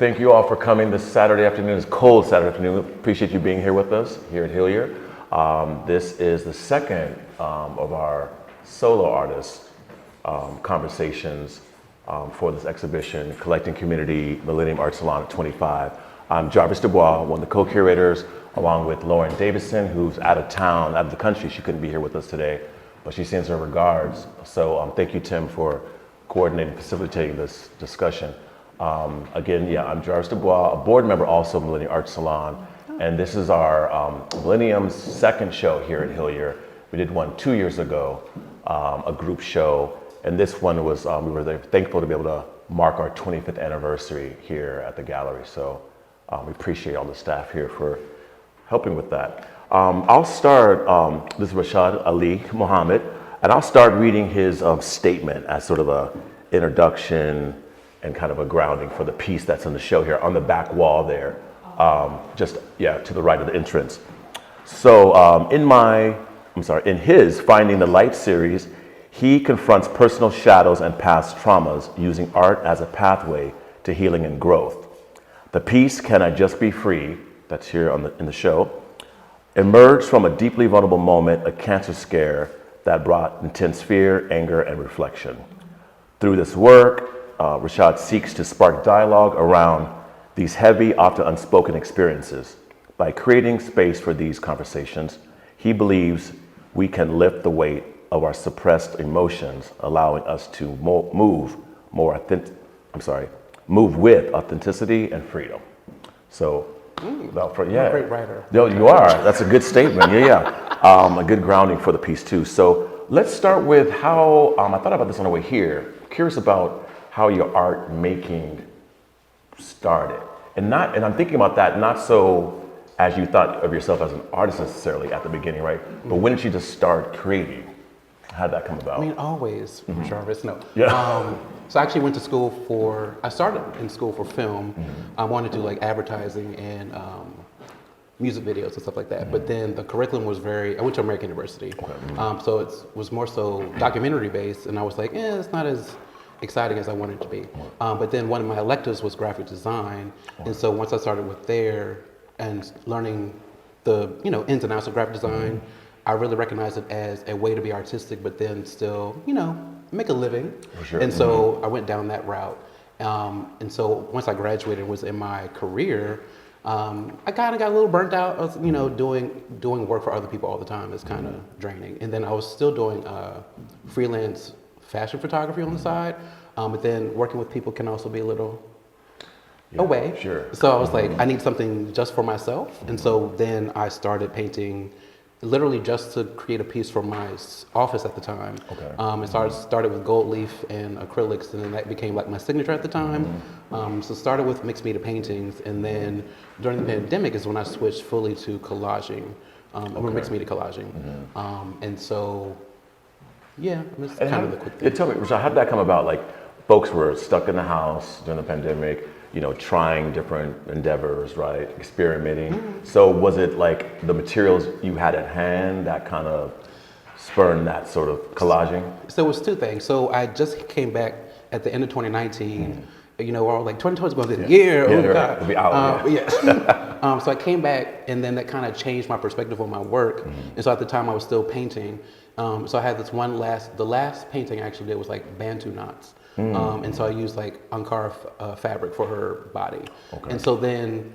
Thank you all for coming this Saturday afternoon. It's cold Saturday afternoon. Appreciate you being here with us here at Hillyer. This is the second of our solo artist conversations for this exhibition, Collecting Community Millennium Art Salon at 25. I'm Jarvis Dubois, one of the co-curators, along with Lauren Davison, who's out of town, out of the country. She couldn't be here with us today, but she sends her regards. So thank you, Tim, for coordinating, facilitating this discussion. Again, I'm Jarvis Dubois, a board member also of Millennium Art Salon, and this is our Millennium's second show here at Hillyer. We did one 2 years ago, a group show, and this one was, we were thankful to be able to mark our 25th anniversary here at the gallery. So we appreciate all the staff here for helping with that. I'll start, this is Rashad Ali Muhammad, and I'll start reading his statement as sort of a introduction and kind of a grounding for the piece that's in the show here on the back wall there, to the right of the entrance. So in his Finding the Light series, he confronts personal shadows and past traumas using art as a pathway to healing and growth. The piece, Can I Just Be Free, that's here in the show, emerged from a deeply vulnerable moment, a cancer scare that brought intense fear, anger, and reflection. Through this work, Rashad seeks to spark dialogue around these heavy, often unspoken experiences. By creating space for these conversations, he believes we can lift the weight of our suppressed emotions, allowing us to move with authenticity and freedom. So, You're a great writer. No, you are. That's a good statement. A good grounding for the piece too. So let's start with how I thought about this on the way here. Curious about how your art making started, and I'm thinking about that not so as you thought of yourself as an artist necessarily at the beginning, right? Mm-hmm. But when did you just start creating? How did that come about? I mean, always, Jarvis. No. Yeah. So I actually went to school I started in school for film. Mm-hmm. I wanted to do like advertising and music videos and stuff like that. Mm-hmm. But then the curriculum was I went to American University. Okay. Mm-hmm. So it was more so documentary based, and I was like, it's not as exciting as I wanted it to be. But then one of my electives was graphic design. And so once I started with there and learning the ins and outs of graphic design, I really recognized it as a way to be artistic, but then still, make a living. For sure. And so I went down that route. And so once I graduated and was in my career, I kind of got a little burnt out of, doing work for other people all the time. It's kind of draining. And then I was still doing freelance fashion photography on the side, but then working with people can also be a little away. Sure. So I was like, I need something just for myself, and so then I started painting, literally just to create a piece for my office at the time. Okay. It started with gold leaf and acrylics, and then that became like my signature at the time. So started with mixed media paintings, and then during the pandemic is when I switched fully to collaging, or mixed media collaging, and so. Yeah, it's kind of the quick thing. Tell me, Rashad, how did that come about? Like, folks were stuck in the house during the pandemic, trying different endeavors, right? Experimenting. So was it like the materials you had at hand that kind of spurned that sort of collaging? So it was two things. So I just came back at the end of 2019. We're all like, 2020 is going to be the year. God. It'll be out. So I came back, and then that kind of changed my perspective on my work. And so at the time, I was still painting. So I had this the last painting I actually did was like Bantu knots. And so I used like uncarved fabric for her body. Okay. And so then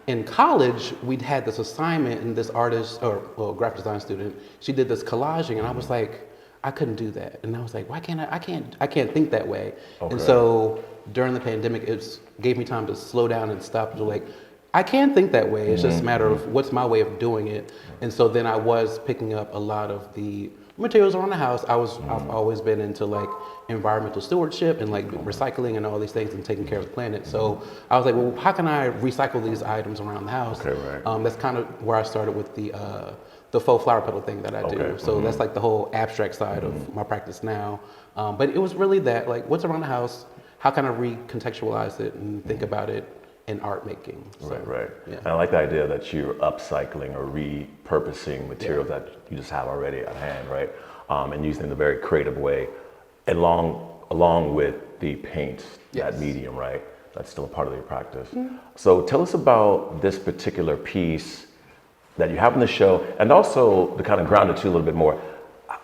in college, we'd had this assignment, and this artist, graphic design student, she did this collaging, and I was like, I couldn't do that. And I was like, why can't I can't think that way. Okay. And so during the pandemic, it gave me time to slow down and stop and like, I can think that way. It's just a matter of what's my way of doing it. And so then I was picking up a lot of the materials around the house. I've always been into like environmental stewardship and like recycling and all these things and taking care of the planet. So I was like, well, how can I recycle these items around the house? Okay, right. That's kind of where I started with the faux flower petal thing that I do. So that's like the whole abstract side of my practice now. But it was really that, like, what's around the house? How can I recontextualize it and think about it in art making? So, right. Yeah. And I like the idea that you're upcycling or repurposing materials that you just have already at hand, right? And using it in a very creative way, along with the paint, that medium, right? That's still a part of your practice. So tell us about this particular piece that you have in the show, and also to kind of ground it to a little bit more.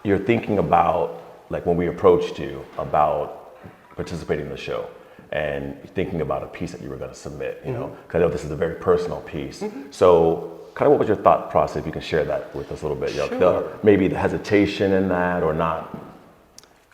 You're thinking about, like when we approached you about participating in the show, and thinking about a piece that you were going to submit, you know, because I know this is a very personal piece. So kind of what was your thought process, if you can share that with us a little bit, you know, Sure. maybe the hesitation in that or not?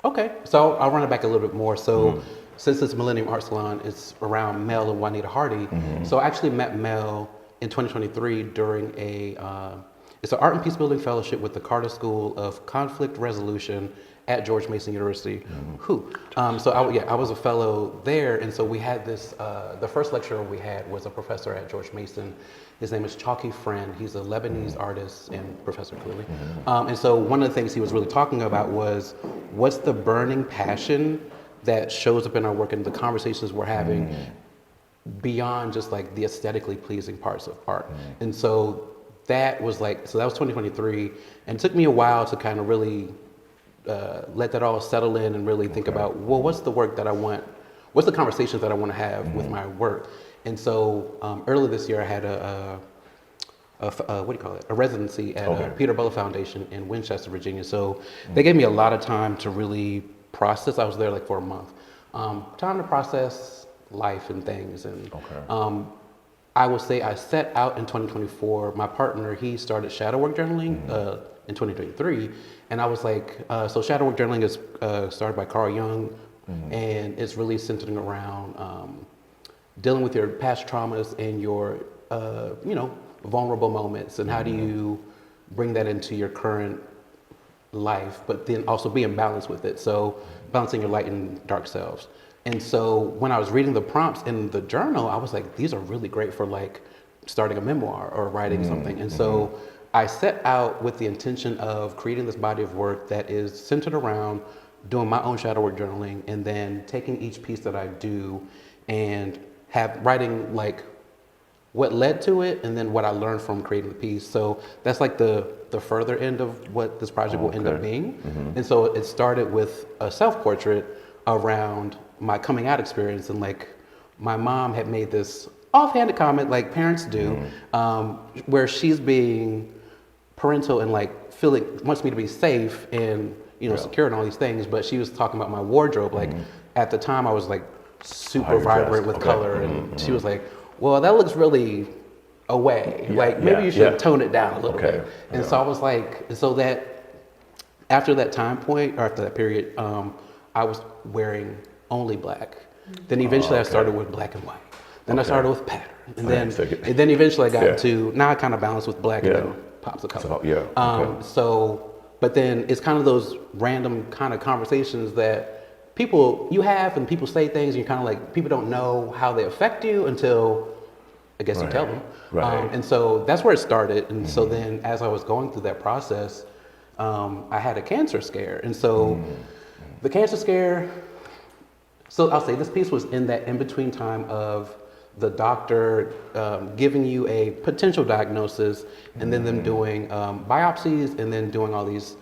Okay, so I'll run it back a little bit more. So since this Millennium Art Salon is around Mel and Juanita Hardy, so I actually met Mel in 2023 during it's an Art and Peace Building Fellowship with the Carter School of Conflict Resolution at George Mason University. So I was a fellow there, and so we had this, the first lecturer we had was a professor at George Mason. His name is Chalky Friend. He's a Lebanese artist and professor, clearly. And so one of the things he was really talking about was, what's the burning passion that shows up in our work and the conversations we're having beyond just like the aesthetically pleasing parts of art. And so that was like, so that was 2023, and it took me a while to kind of really let that all settle in and really think about, well, what's the work that I want, what's the conversations that I want to have with my work. And so earlier this year I had a residency at Peter Butler Foundation in Winchester, Virginia. So they gave me a lot of time to really process. I was there like for a month. Time to process life and things. And I would say I set out in 2024. My partner, he started shadow work journaling in 2023. And I was like, so shadow work journaling is started by Carl Jung, and it's really centered around dealing with your past traumas and your, vulnerable moments, and how do you bring that into your current life, but then also be in balance with it. So balancing your light and dark selves. And so when I was reading the prompts in the journal, I was like, these are really great for like starting a memoir or writing something. And so I set out with the intention of creating this body of work that is centered around doing my own shadow work journaling, and then taking each piece that I do and writing like what led to it, and then what I learned from creating the piece. So that's like the further end of what this project will end up being. And so it started with a self-portrait around my coming out experience, and like my mom had made this offhanded comment, like parents do, where she's being parental and like wants me to be safe and secure and all these things, but she was talking about my wardrobe. Like at the time I was like super vibrant with color, and she was like, well, that looks really away. Maybe you should tone it down a little bit. And so I was like, so that after that time point, or after that period, I was wearing only black. Then eventually I started with black and white. Then I started with pattern. And then eventually I got to, now I kind of balance with black and then pops of color. But then it's kind of those random kind of conversations that you have, and people say things, and you're kind of like, people don't know how they affect you until I guess you tell them. And so that's where it started. And so then as I was going through that process, I had a cancer scare. And so the cancer scare, so I'll say this piece was in that in-between time of the doctor giving you a potential diagnosis, and then them doing biopsies, and then doing all these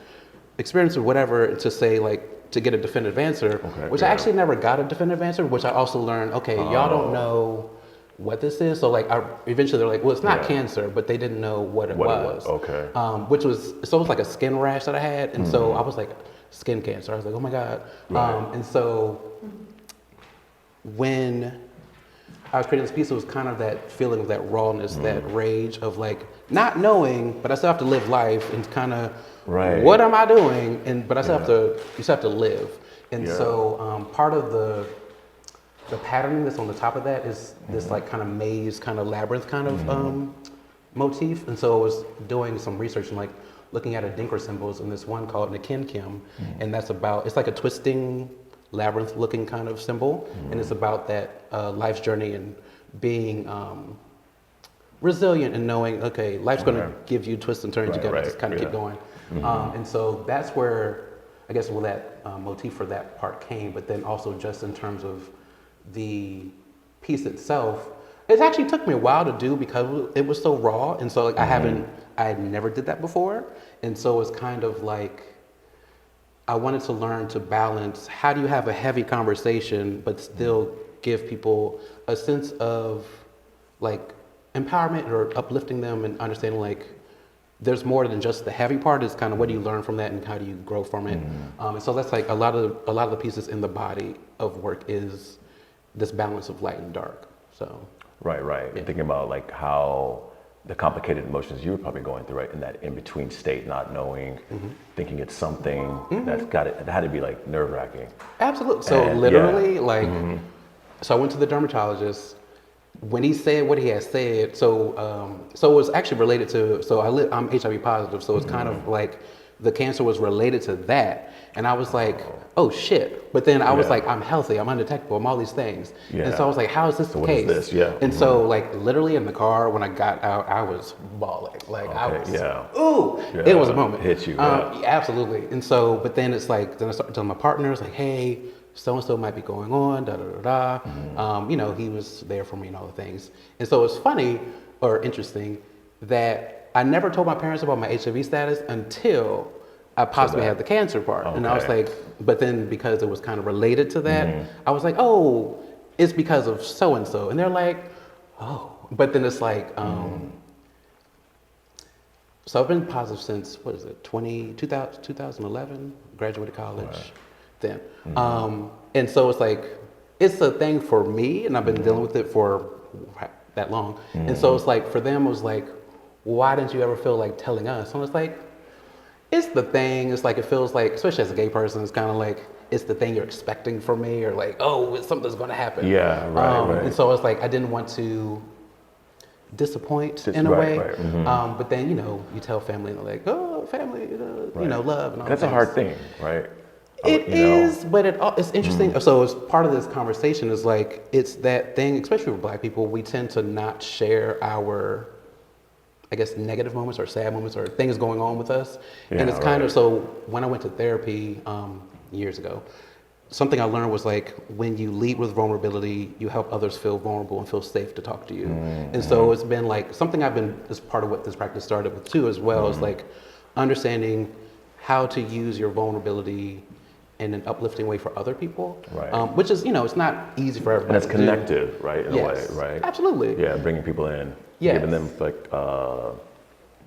experiments or whatever to say like, to get a definitive answer, which I actually never got a definitive answer, which I also learned, y'all don't know what this is. So like, eventually they're like, well, it's not cancer, but they didn't know what it was. Which was, so it was like a skin rash that I had. And so I was like, skin cancer. I was like, oh my God. And so when I was creating this piece, it was kind of that feeling of that rawness, that rage of like, not knowing, but I still have to live life, and kind of, what am I doing? But I still you still have to live. And so part of the patterning that's on the top of that is this like kind of maze, kind of labyrinth kind of motif. And so I was doing some research and like looking at Adinkra symbols, and this one called Nikin Kim, and that's about, it's like a twisting labyrinth looking kind of symbol, and it's about that life's journey and being resilient and knowing, life's going to give you twists and turns, you got to just kind of keep going. And so that's where I guess that motif for that part came. But then also just in terms of the piece itself, it actually took me a while to do because it was so raw, and so like I had never did that before, and so it's kind of like I wanted to learn to balance, how do you have a heavy conversation but still give people a sense of like empowerment or uplifting them and understanding like there's more than just the heavy part. It's kind of what do you learn from that and how do you grow from it. And so that's like a lot of the pieces in the body of work is this balance of light and dark. So right. Yeah. Thinking about like how the complicated emotions you were probably going through, right, in that in-between state, not knowing, thinking it's something that had to be like nerve-wracking. Absolutely. So literally, so I went to the dermatologist. When he said what he had said, so it was actually related to. So I'm HIV positive, so it's kind of like the cancer was related to that, and I was like, oh shit. But then I was like, I'm healthy, I'm undetectable, I'm all these things, and so I was like, how is this the case? What is this? Yeah. And so like literally in the car when I got out, I was bawling. Like I was, it was a moment. Hit you. Absolutely. And so, but then it's like, then I started telling my partners like, hey, so-and-so might be going on, you know, he was there for me and all the things. And so it's funny or interesting that I never told my parents about my HIV status until I possibly had the cancer part. And I was like, but then because it was kind of related to that, I was like, oh, it's because of so-and-so. And they're like, oh, but then it's like, so I've been positive since, 2011, graduated college then. And so it's like, it's a thing for me and I've been dealing with it for that long. And so it's like, for them, it was like, why didn't you ever feel like telling us? And it's like, it's the thing. It's like, it feels like, especially as a gay person, it's kind of like, it's the thing you're expecting from me or like, oh, something's going to happen. Yeah, right. And so it's like, I didn't want to disappoint in a way. But then, you know, you tell family and they're like, oh, family, you know, love and all that. That's a hard thing, right? It is, but it's interesting. So as part of this conversation is like, it's that thing, especially with Black people, we tend to not share our, I guess, negative moments or sad moments or things going on with us. And it's kind of, so when I went to therapy years ago, something I learned was like, when you lead with vulnerability, you help others feel vulnerable and feel safe to talk to you. And so it's been like, something I've been, as part of what this practice started with too as well, is like understanding how to use your vulnerability in an uplifting way for other people, which is, you know, it's not easy for everybody. And it's connective, right, in a way, right? Absolutely. Yeah, bringing people in, giving them like,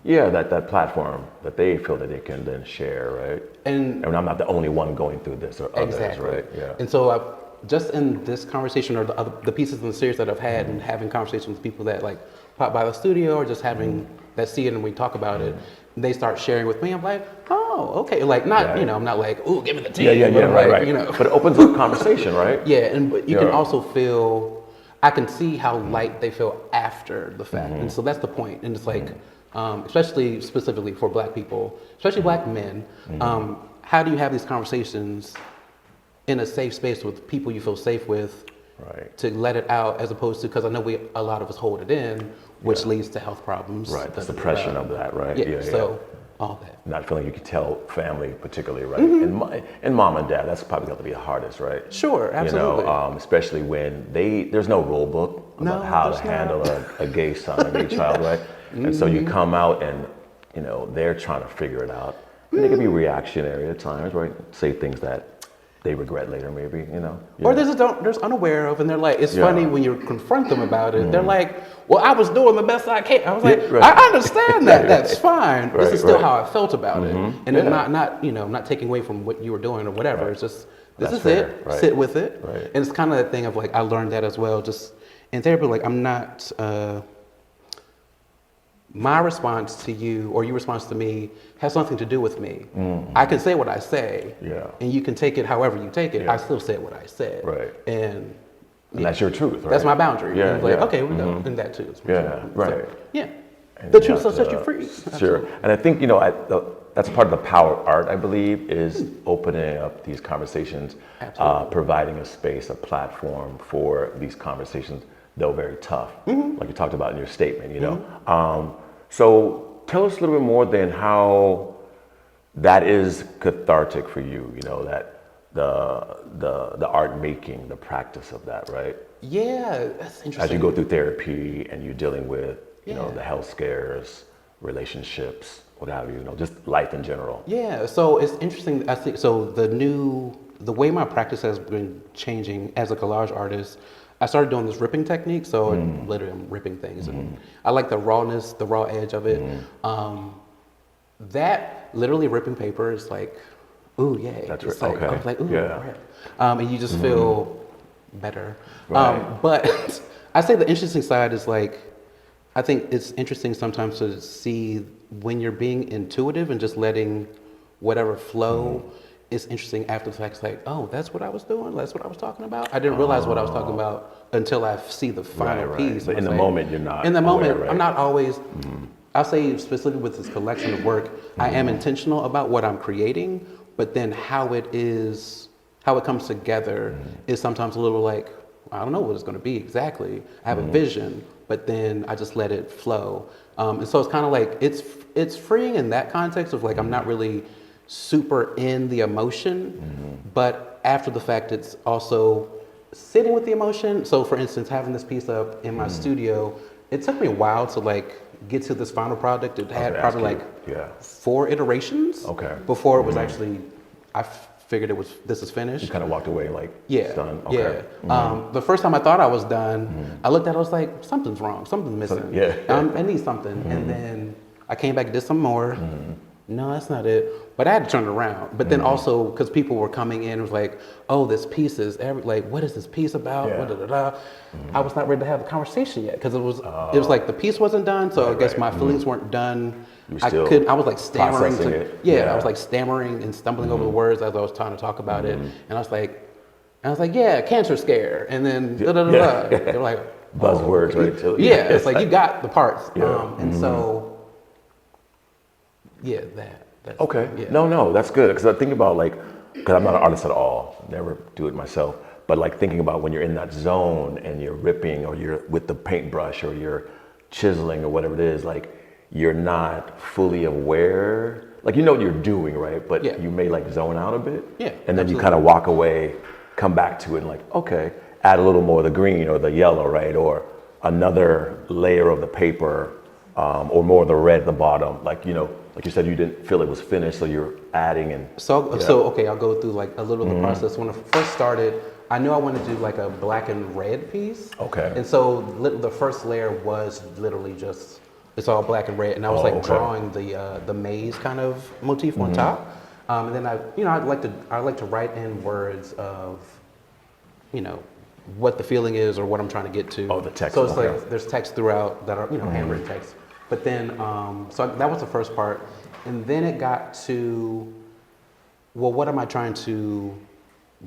that platform that they feel that they can then share, right? And I'm not the only one going through this or others, right? Yeah. And so just in this conversation or the pieces in the series that I've had and having conversations with people that like pop by the studio or just having that see it and we talk about it, they start sharing with me. I'm like, oh, okay. Like not, you know, I'm not like, ooh, give me the tea. Right. You know. But it opens up conversation, right? But you can also feel, I can see how light they feel after the fact. And so that's the point. And it's like, especially specifically for Black people, especially Black men, how do you have these conversations in a safe space with people you feel safe with, to let it out, as opposed to, because I know a lot of us hold it in, which leads to health problems. Right, the suppression of that, right? So all that. Not feeling you can tell family particularly, right? And mom and dad, that's probably going to be the hardest, right? Sure, absolutely. You know, especially when there's no rule book about how to handle a gay son, a gay child, right? And so you come out and, you know, they're trying to figure it out. And they can be reactionary at times, right? Say things that they regret later, maybe, you know. Or there's unaware of, and they're like, it's funny when you confront them about it. They're like, well, I was doing the best I can. I was like, I understand that. That's fine. This is still how I felt about it, and it's not, you know, not taking away from what you were doing or whatever. It's just this is it. Sit with it, and it's kind of that thing of like, I learned that as well, just in therapy. Like, I'm not. My response to you or your response to me has nothing to do with me. I can say what I say, and you can take it however you take it. I still said what I said, and that's your truth, right? That's my boundary. And like, okay, we go in that too. So, the truth will set you free. Sure, and I think, you know, that's part of the power of art, I believe, is opening up these conversations, providing a space, a platform for these conversations, though very tough, like you talked about in your statement, you know. So tell us a little bit more then how that is cathartic for you, you know, that the art making, the practice of that, right? Yeah, that's interesting. As you go through therapy and you're dealing with, you know, the health scares, relationships, what have you, you know, just life in general. Yeah, so it's interesting. I think so. The way my practice has been changing as a collage artist, I started doing this ripping technique. So literally I'm ripping things. And I like the rawness, the raw edge of it. That literally ripping paper is like, ooh, yay. That's it's right. like, Okay. I was like, ooh, Yeah. rip. And you just feel better. Right. But I say the interesting side is like, I think it's interesting sometimes to see when you're being intuitive and just letting whatever flow. It's interesting after the fact. It's like, oh, that's what I was doing. That's what I was talking about. I didn't realize what I was talking about until I see the final Right. piece. But And in the it's like- moment, you're not. In the aware, moment, right? I'm not always. I'll say specifically with this collection of work, I am intentional about what I'm creating, but then how it comes together is sometimes a little like, I don't know what it's going to be exactly. I have a vision, but then I just let it flow. And so it's kind of like, it's freeing in that context of like, I'm not really super in the emotion, but after the fact, it's also sitting with the emotion. So for instance, having this piece up in my studio, it took me a while to like get to this final product. It had probably like 4 iterations before it was actually, I figured this is finished. You kind of walked away like, Yeah, it's done. Okay. yeah. The first time I thought I was done, I looked at it, I was like, something's wrong, something's missing. I need something. And then I came back and did some more. No, that's not it. But I had to turn it around. But then also, because people were coming in, it was like, oh, this piece is, like, what is this piece about? I was not ready to have the conversation yet, because it was like the piece wasn't done, so I guess my feelings weren't done. I was like stammering. I was like stammering and stumbling over the words as I was trying to talk about it. And I was like, yeah, cancer scare. And then They're like, buzzwords, right? Yeah, it's like you got the parts. And so, that's Okay. Yeah. No, that's good. Because I think about like, because I'm not an artist at all, never do it myself. But like thinking about when you're in that zone and you're ripping or you're with the paintbrush or you're chiseling or whatever it is, like you're not fully aware. Like you know what you're doing, right? But you may like zone out a bit. Yeah. And then you kind of walk away, come back to it and like, okay, add a little more of the green or the yellow, right? Or another layer of the paper or more of the red at the bottom. Like, you know, like you said, you didn't feel it was finished, so you're adding and... So okay, I'll go through like a little of the process. When I first started, I knew I wanted to do like a black and red piece. Okay. And so the first layer was literally just, it's all black and red. And I was drawing the maze kind of motif on top. And then I like to write in words of, what the feeling is or what I'm trying to get to. Oh, the text. So it's like there's text throughout that are, handwritten text. But then, so that was the first part. And then it got to, well, what am I trying to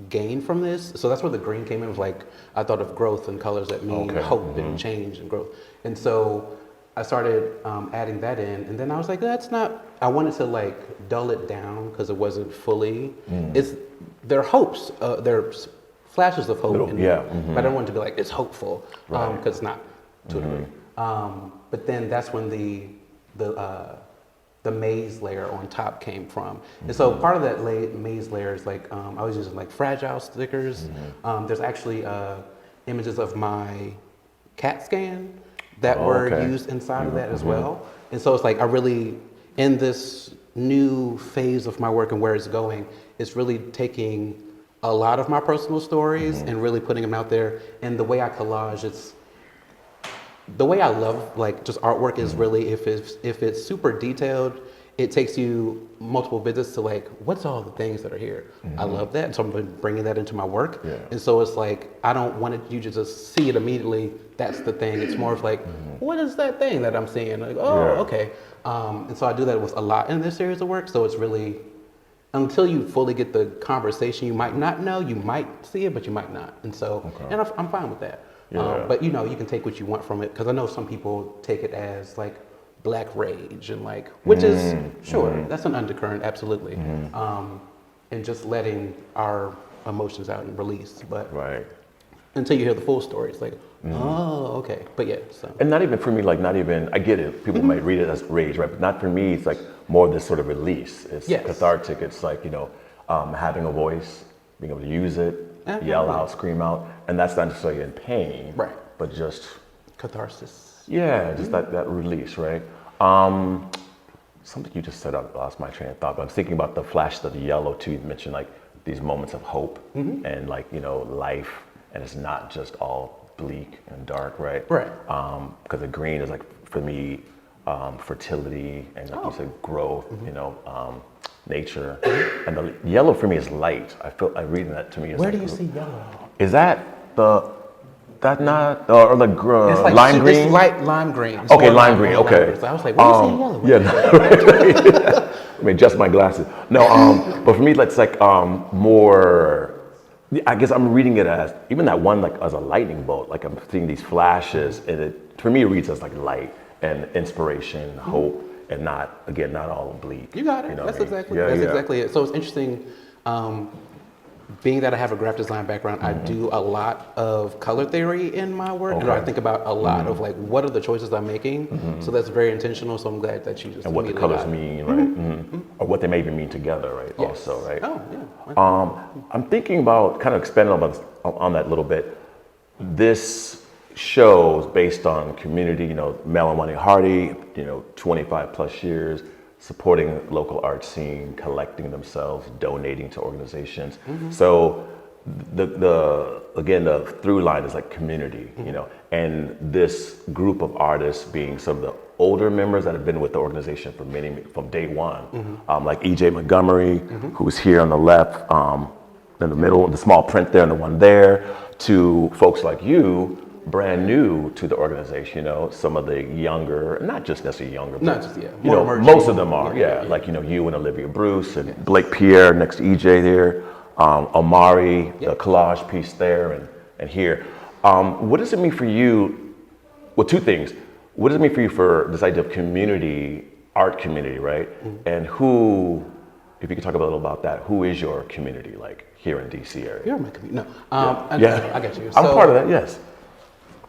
gain from this? So that's where the green came in. It was like, I thought of growth and colors that mean hope and change and growth. And so I started adding that in. And then I was like, I wanted to like dull it down because it wasn't fully, there are hopes, there are flashes of hope. But I don't want it to be like, it's hopeful, because it's not to a degree. But then that's when the maze layer on top came from. And so part of that maze layer is like, I was using like fragile stickers. There's actually images of my CAT scan that were used inside of that as well. And so it's like, in this new phase of my work and where it's going, it's really taking a lot of my personal stories and really putting them out there. And the way I collage, the way I love like just artwork is really if it's super detailed, it takes you multiple visits to like, what's all the things that are here? I love that. And so I'm bringing that into my work. And so it's like, I don't want you to just see it immediately. That's the thing. It's more of like, what is that thing that I'm seeing? Like, okay. And so I do that with a lot in this series of work. So it's really, until you fully get the conversation, you might not know, you might see it, but you might not. And so, and I'm fine with that. But you can take what you want from it, because I know some people take it as like black rage and like, which is that's an undercurrent, absolutely. And just letting our emotions out and release. But until you hear the full story, it's like, oh, okay. But yeah, so. And not even for me, like I get it. People might read it as rage, right? But not for me, it's like more this sort of release. It's cathartic. It's like, having a voice, being able to use it, yell out, scream out. And that's not necessarily in pain, but just catharsis. Yeah, just that release, right? Something you just said, I lost my train of thought, but I'm thinking about the flash of the yellow too. You mentioned like these moments of hope and like, life, and it's not just all bleak and dark, right? Right. Because the green is like, for me, fertility and like you said, growth, you know, nature. And the yellow for me is light. I reading that to me is Where like, do you see yellow? is that that not, or the It's like lime green? It's light lime green. It's Okay, more lime green, lime okay. green. So I was like, where do you see yellow? Yeah, right. Let me adjust my glasses. No, but for me, it's like more, I guess I'm reading it as, even that one, like as a lightning bolt, like I'm seeing these flashes, and for me, it reads as like light and inspiration, hope, and not, again, not all bleak. You got it. You know That's what I mean? exactly it. So it's interesting. Being that I have a graphic design background, I do a lot of color theory in my work. And I think about a lot of like, what are the choices I'm making? So that's very intentional. So I'm glad that you just And what the colors mean, right? Or what they may even mean together, right? Yes. Also, right? Oh, yeah. I'm thinking about kind of expanding on that a little bit. This show is based on community, you know, Mel and Wani Hardy, you know, 25 plus years, supporting local art scene, collecting themselves, donating to organizations. So the through line is like community, you know, and this group of artists being some of the older members that have been with the organization from day one, like E.J. Montgomery, who's here on the left, in the middle, the small print there and the one there, to folks like you, brand new to the organization, you know, some of the younger, not just necessarily younger, but you know, most of them are, like, you know, you and Olivia Bruce and Blake Pierre next to EJ there, Amari, the collage piece there and here. What does it mean for you? Well, two things. What does it mean for you for this idea of community, art community, right? And who, if you could talk a little about that, who is your community like here in DC area? You're my community. No. I got you. I'm part of that, yes.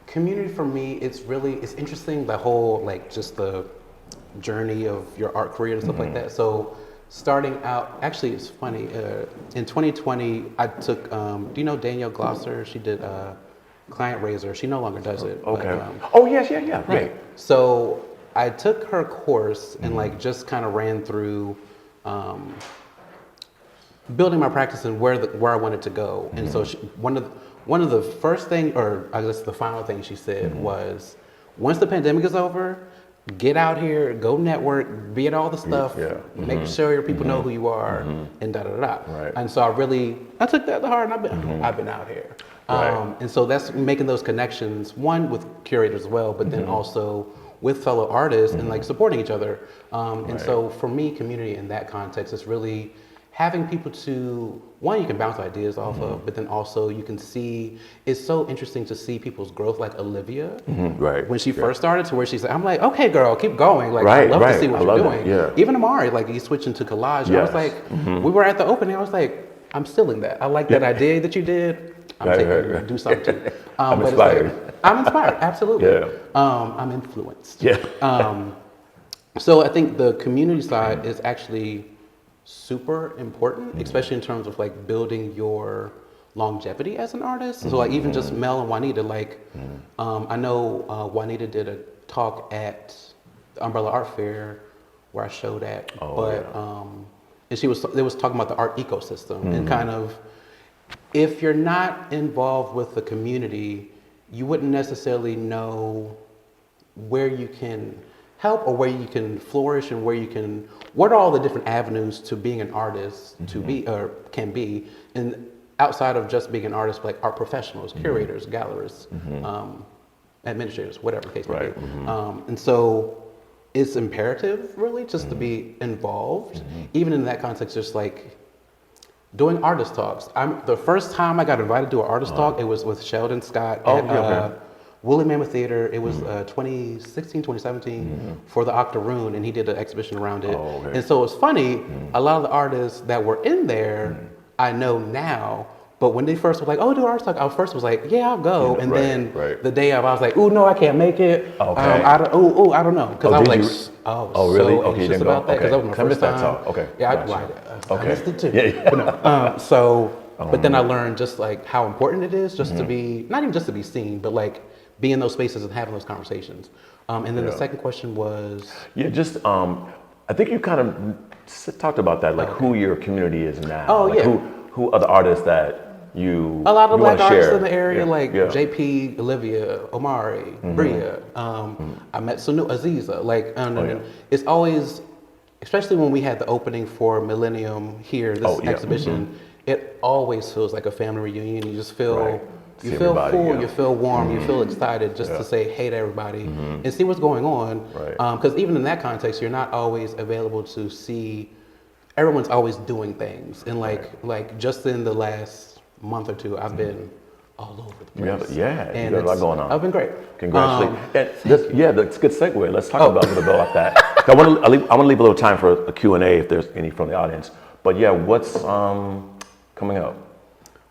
Community for me, it's interesting, the whole, like, just the journey of your art career and stuff like that. So starting out, actually it's funny, in 2020, I took, do you know Danielle Glosser? She did Client Razor. She no longer does it. Okay. But, Yeah. right. So I took her course and like just kind of ran through building my practice and where I wanted to go. And so one of the first thing, or I guess the final thing she said was, once the pandemic is over, get out here, go network, be at all the stuff, make sure your people know who you are, and da-da-da-da. Right. And so I took that to heart, and I've been out here. Right. And so that's making those connections, one with curators as well, but then also with fellow artists and like supporting each other. And so for me, community in that context is really having people to, one, you can bounce ideas off of, but then also you can see, it's so interesting to see people's growth, like Olivia, when she first started, to where she's like, I'm like, okay, girl, keep going. Like, I love to see what you're doing. Even Amari, like, you switching to collage. I was like, we were at the opening, I was like, I'm stealing that. I like that idea that you did. I'm taking it, do something too. I'm inspired. I'm inspired, absolutely. I'm influenced. So I think the community side is actually super important, especially in terms of like building your longevity as an artist. So like even just Mel and Juanita, like I know Juanita did a talk at the Umbrella Art Fair where I showed at, and they was talking about the art ecosystem and kind of, if you're not involved with the community, you wouldn't necessarily know where you can help or where you can flourish and what are all the different avenues to being an artist to be or can be, and outside of just being an artist, like art professionals, curators, gallerists, administrators, whatever the case may be. And so it's imperative really just to be involved, even in that context, just like doing artist talks. The first time I got invited to an artist talk, it was with Sheldon Scott at Woolly Mammoth Theater. It was 2016, 2017 for the Octoroon, and he did an exhibition around it. And so it's funny, a lot of the artists that were in there, I know now, but when they first were like, oh, do an artist talk, I first was like, yeah, I'll go. And then the day of, I was like, ooh, no, I can't make it. I don't know. Because I was like, really? So anxious about that, because that was my first time. Talk. Yeah, I missed it too. But then I learned just like how important it is just to be, not even just to be seen, but like be in those spaces and having those conversations. And then the second question was? Yeah, just, I think you kind of talked about that, like who your community is now. Oh, like who are the artists that A lot of black artists share. in the area, Yeah, like yeah. JP, Olivia, Omari, Bria. I met Sanu Aziza. Like, yeah. it's always, especially when we had the opening for Millennium here, this Yeah. exhibition, it always feels like a family reunion. You just feel, Right. See you feel everybody, full, yeah. you feel warm, you feel excited just to say hey to everybody and see what's going on. Right. Because even in that context, you're not always available to see. Everyone's always doing things, and like just in the last month or two, I've been all over the place. You got a lot going on. I've been great. Congratulations. That's a good segue. Let's talk about a little bit about that. I want to leave a little time for a Q&A if there's any from the audience. But yeah, what's coming up?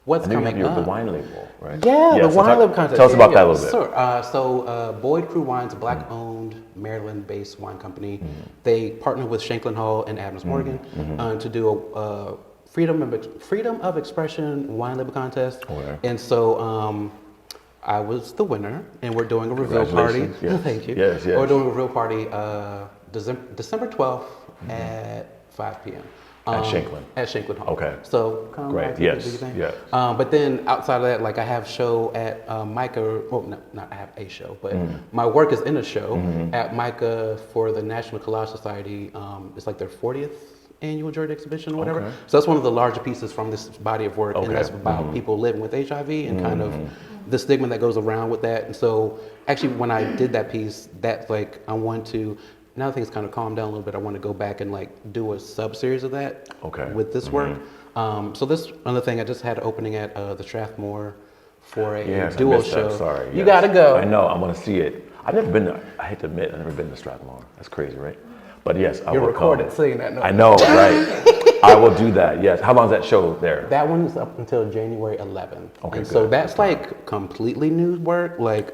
What's coming up? The wine label, right? Yeah, the so wine label contest. Tell us about that a little bit. Sure. So Boyd Crew Wines, a black-owned Maryland-based wine company. They partnered with Shanklin Hall and Adams Morgan to do a freedom of expression wine label contest. Okay. And so I was the winner, and we're doing a reveal party. Yes. Thank you. Yes. We're doing a reveal party December 12th at 5 p.m. At Shanklin. At Shanklin Hall. Okay. So come Great. by, Yes. do your thing. Yes. But then outside of that, like I have show at Micah. Well, not I have a show, but my work is in a show at Micah for the National Collage Society. It's like their 40th annual Jordan exhibition or whatever. Okay. So that's one of the larger pieces from this body of work, Okay. and that's about people living with HIV and kind of the stigma that goes around with that. And so actually, when I did that piece, that's like I want to. Now that things kind of calmed down a little bit, I want to go back and like do a sub series of that with this work. So this another thing, I just had an opening at the Strathmore for a duo show. Sorry. You gotta go. I know. I want to see it. I've never been there. I hate to admit, I've never been to Strathmore. That's crazy, right? But yes, I You're will recorded come. saying that. No. I know, right? I will do that. Yes. How long is that show there? That one's up until January 11th. Okay, and so good. that's like completely new work. Like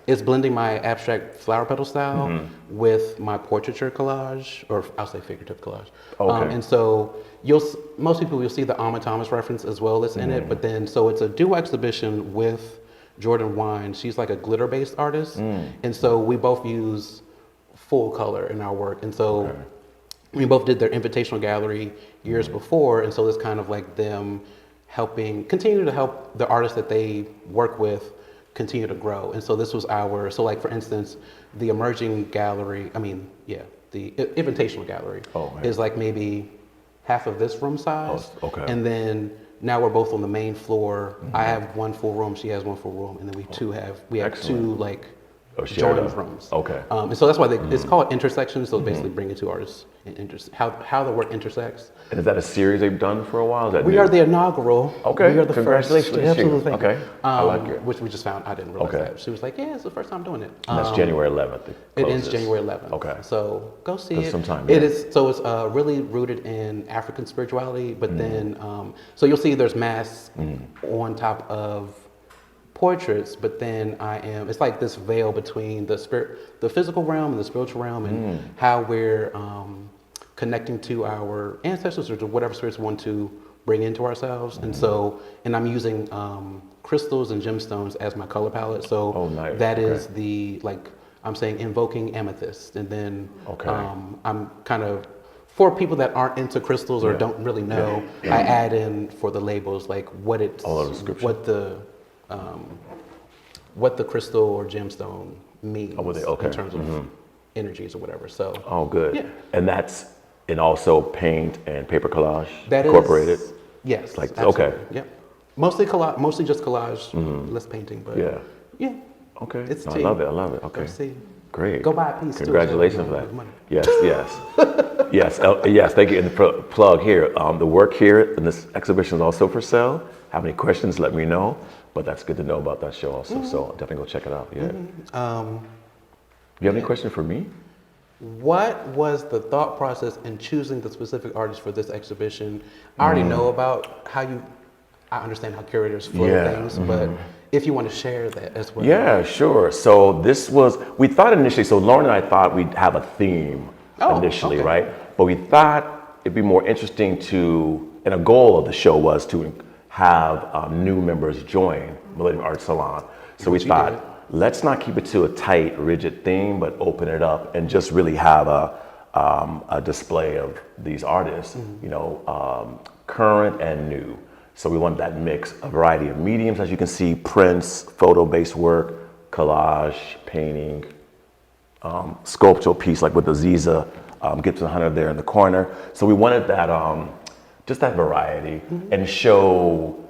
it's blending my abstract flower petal style with my portraiture collage, or I'll say figurative collage. Okay. And so most people will see the Alma Thomas reference as well as in it, but then so it's a duo exhibition with Jordan Wine. She's like a glitter-based artist, and so we both use full color in our work, and so. We both did their invitational gallery years before, and so it's kind of like them continue to help the artists that they work with continue to grow. And so this was so like for instance, the emerging gallery, the invitational gallery is like maybe half of this room size. Oh, okay. And then now we're both on the main floor. I have one full room, she has one full room, and then we have two like joined rooms. Okay. And so that's why it's called intersections. So basically bringing two artists how the work intersects. And is that a series they've done for a while? We are the inaugural. Okay. We are the Congratulations. first. Absolutely. Okay. I like it. Which we just found. I didn't realize that. She was like, "Yeah, it's the first time doing it." And that's January 11th. It ends January 11th. Okay. So go see it. Sometime. It is. So it's really rooted in African spirituality, but then so you'll see there's masks on top of portraits, but then it's like this veil between the physical realm and the spiritual realm, and how we're connecting to our ancestors or to whatever spirits we want to bring into ourselves. And I'm using crystals and gemstones as my color palette. So nice. that is I'm saying invoking amethyst, and then I'm kind of, for people that aren't into crystals or don't really know, I add in for the labels like what the crystal or gemstone means in terms of energies or whatever. So good. Yeah. And that's also paint and paper collage that incorporated. Yes. Like absolutely. okay. Yep. Mostly just collage, less painting, but yeah. Okay. It's I love it. Okay. Go see. Great. Go buy a piece. Congratulations for that. Money. Yes. Yes. Thank you. And the plug here. The work here in this exhibition is also for sale. Have any questions? Let me know. But that's good to know about that show also. So definitely go check it out. Yeah. You have any question for me? What was the thought process in choosing the specific artist for this exhibition? I already know about I understand how curators flow things, but if you want to share that as well. Yeah, sure. So we thought initially, so Lauren and I thought we'd have a theme initially, right? But we thought it'd be more interesting and a goal of the show was to have new members join Millennium Art Salon. So we thought, let's not keep it to a tight, rigid theme, but open it up and just really have a display of these artists, current and new. So we wanted that mix, a variety of mediums, as you can see, prints, photo-based work, collage, painting, sculptural piece like with the Ziza Gibson Hunter there in the corner. So we wanted that, just that variety and show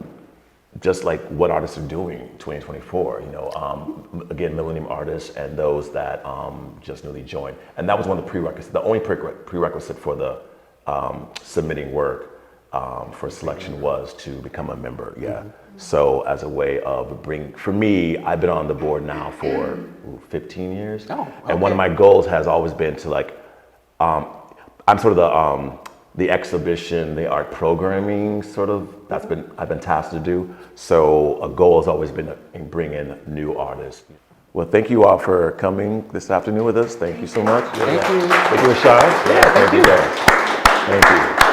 just like what artists are doing in 2024, you know, again, millennium artists and those that just newly joined. And that was one of the prerequisites, the only prerequisite for the submitting work for selection was to become a member, So as a way of for me, I've been on the board now for 15 years. Oh, okay. And one of my goals has always been to like, I'm sort of the exhibition, the art programming sort of, I've been tasked to do. So a goal has always been to bring in new artists. Well, thank you all for coming this afternoon with us. Thank you so much. Thank you. Thank you, Rashad. Yeah, thank you guys. Thank you.